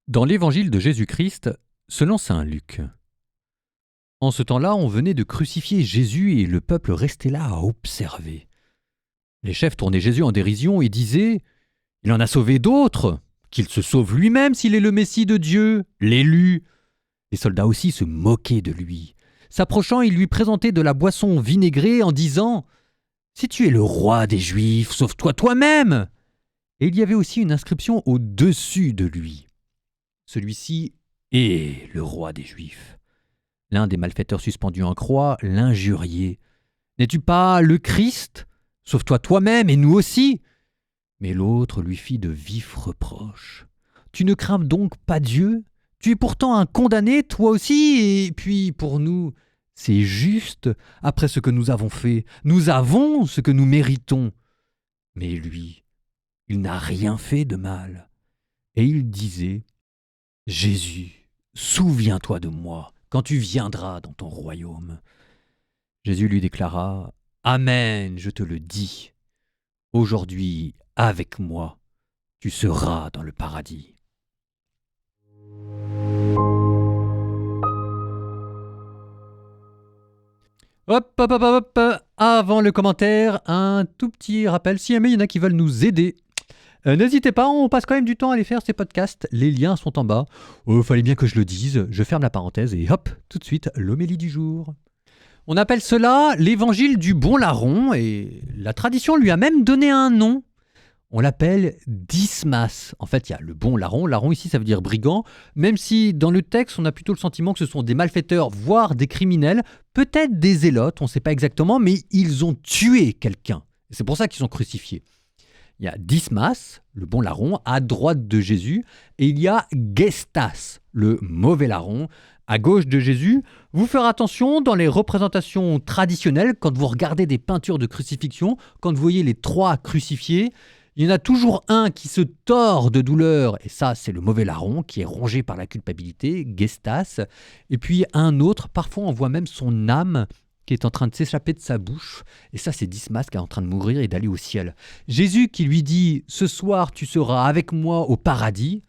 Dans l'évangile de Jésus-Christ, selon saint Luc. En ce temps-là, on venait de crucifier Jésus et le peuple restait là à observer. Les chefs tournaient Jésus en dérision et disaient « Il en a sauvé d'autres, qu'il se sauve lui-même s'il est le Messie de Dieu, l'élu !» Les soldats aussi se moquaient de lui. S'approchant, ils lui présentaient de la boisson vinaigrée en disant « Si tu es le roi des Juifs, sauve-toi toi-même !» Et il y avait aussi une inscription au-dessus de lui. Celui-ci est le roi des Juifs. L'un des malfaiteurs suspendus en croix l'injuriait. « N'es-tu pas le Christ ? Sauve-toi toi-même et nous aussi !» Mais l'autre lui fit de vifs reproches. « Tu ne crains donc pas Dieu ? Tu es pourtant un condamné, toi aussi, et puis pour nous, c'est juste, après ce que nous avons fait. Nous avons ce que nous méritons. » Mais lui, il n'a rien fait de mal. Et il disait « Jésus, souviens-toi de moi quand tu viendras dans ton royaume. » Jésus lui déclara « Amen, je te le dis. Aujourd'hui, avec moi, tu seras dans le paradis. » Hop, hop, hop, hop, hop. Avant le commentaire, un tout petit rappel, si jamais il y en a qui veulent nous aider, n'hésitez pas, on passe quand même du temps à aller faire ces podcasts, les liens sont en bas. Fallait bien que je le dise, je ferme la parenthèse et hop, tout de suite, l'homélie du jour. On appelle cela l'évangile du bon larron et la tradition lui a même donné un nom. On l'appelle Dismas. En fait, il y a le bon larron. Larron ici, ça veut dire brigand. Même si dans le texte, on a plutôt le sentiment que ce sont des malfaiteurs, voire des criminels, peut-être des zélotes, on ne sait pas exactement, mais ils ont tué quelqu'un. C'est pour ça qu'ils sont crucifiés. Il y a Dismas, le bon larron, à droite de Jésus, et il y a Gestas, le mauvais larron, à gauche de Jésus. Vous faire attention dans les représentations traditionnelles, quand vous regardez des peintures de crucifixion, quand vous voyez les trois crucifiés, il y en a toujours un qui se tord de douleur, et ça c'est le mauvais larron qui est rongé par la culpabilité, Gestas, et puis un autre, parfois on voit même son âme qui est en train de s'échapper de sa bouche, et ça c'est Dismas qui est en train de mourir et d'aller au ciel. Jésus qui lui dit « Ce soir tu seras avec moi au paradis »,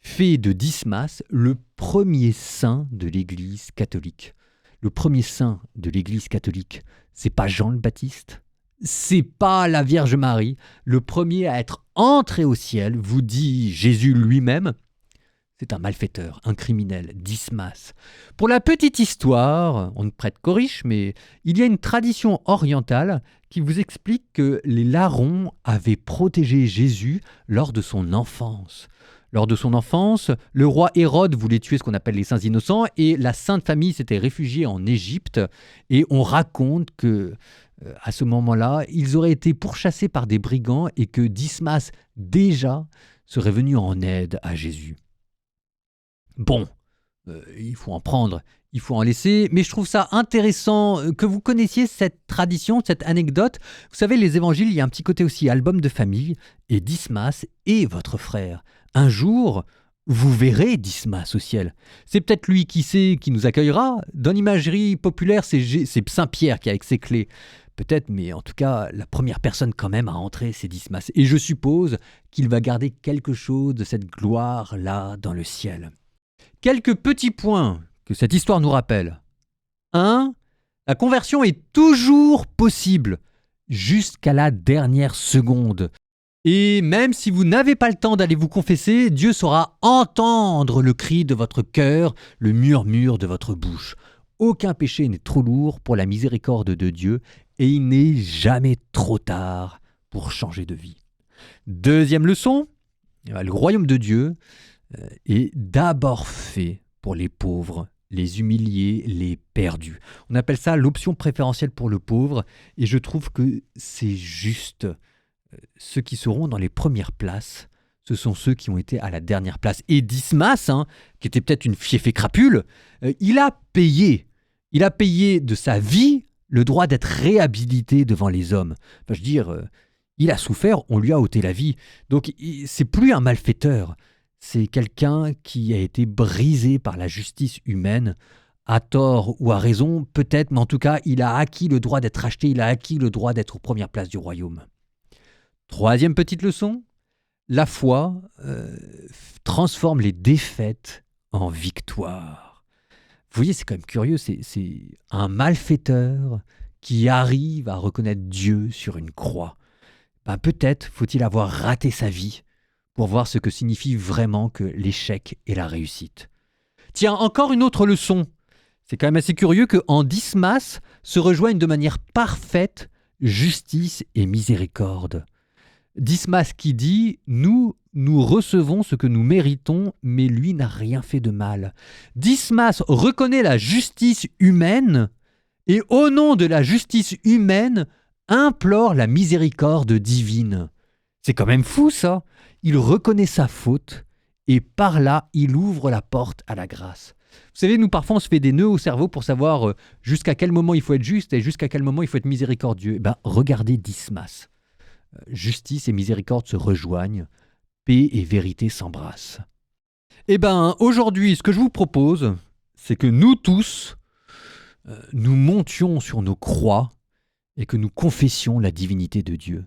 fait de Dismas le premier saint de l'Église catholique. Le premier saint de l'Église catholique, c'est pas Jean le Baptiste, c'est pas la Vierge Marie. Le premier à être entré au ciel, vous dit Jésus lui-même, c'est un malfaiteur, un criminel, Dismas. Pour la petite histoire, on ne prête qu'aux riches, mais il y a une tradition orientale qui vous explique que les larrons avaient protégé Jésus lors de son enfance. Lors de son enfance, le roi Hérode voulait tuer ce qu'on appelle les saints innocents et la Sainte Famille s'était réfugiée en Égypte. Et on raconte que à ce moment-là, ils auraient été pourchassés par des brigands et que Dismas, déjà, serait venu en aide à Jésus. Bon, il faut en prendre, il faut en laisser, mais je trouve ça intéressant que vous connaissiez cette tradition, cette anecdote. Vous savez, les évangiles, il y a un petit côté aussi album de famille, et Dismas est votre frère. Un jour, vous verrez Dismas au ciel. C'est peut-être lui qui sait, qui nous accueillera. Dans l'imagerie populaire, c'est Saint-Pierre qui a avec ses clés. Peut-être, mais en tout cas, la première personne quand même à entrer, c'est Dismas. Et je suppose qu'il va garder quelque chose de cette gloire-là dans le ciel. Quelques petits points que cette histoire nous rappelle. 1. La conversion est toujours possible, jusqu'à la dernière seconde. Et même si vous n'avez pas le temps d'aller vous confesser, Dieu saura entendre le cri de votre cœur, le murmure de votre bouche. Aucun péché n'est trop lourd pour la miséricorde de Dieu et il n'est jamais trop tard pour changer de vie. Deuxième leçon, le royaume de Dieu est d'abord fait pour les pauvres, les humiliés, les perdus. On appelle ça l'option préférentielle pour le pauvre et je trouve que c'est juste. Ceux qui seront dans les premières places, ce sont ceux qui ont été à la dernière place. Et Dismas, qui était peut-être une fieffée crapule, il a payé de sa vie le droit d'être réhabilité devant les hommes. Enfin, je veux dire, il a souffert, on lui a ôté la vie. Donc, c'est plus un malfaiteur. C'est quelqu'un qui a été brisé par la justice humaine, à tort ou à raison, peut-être, mais en tout cas, il a acquis le droit d'être racheté, il a acquis le droit d'être aux premières places du royaume. Troisième petite leçon, La foi transforme les défaites en victoire. Vous voyez, c'est quand même curieux, c'est un malfaiteur qui arrive à reconnaître Dieu sur une croix. Ben, peut-être faut-il avoir raté sa vie pour voir ce que signifie vraiment que l'échec et la réussite. Tiens, encore une autre leçon. C'est quand même assez curieux qu'en Dismas se rejoignent de manière parfaite justice et miséricorde. Dismas qui dit « Nous recevons ce que nous méritons, mais lui n'a rien fait de mal. » Dismas reconnaît la justice humaine et au nom de la justice humaine, implore la miséricorde divine. C'est quand même fou ça. Il reconnaît sa faute et par là, il ouvre la porte à la grâce. Vous savez, nous parfois on se fait des nœuds au cerveau pour savoir jusqu'à quel moment il faut être juste et jusqu'à quel moment il faut être miséricordieux. Eh ben, regardez Dismas. Justice et miséricorde se rejoignent, paix et vérité s'embrassent. Eh ben, aujourd'hui, ce que je vous propose, c'est que nous tous, nous montions sur nos croix et que nous confessions la divinité de Dieu.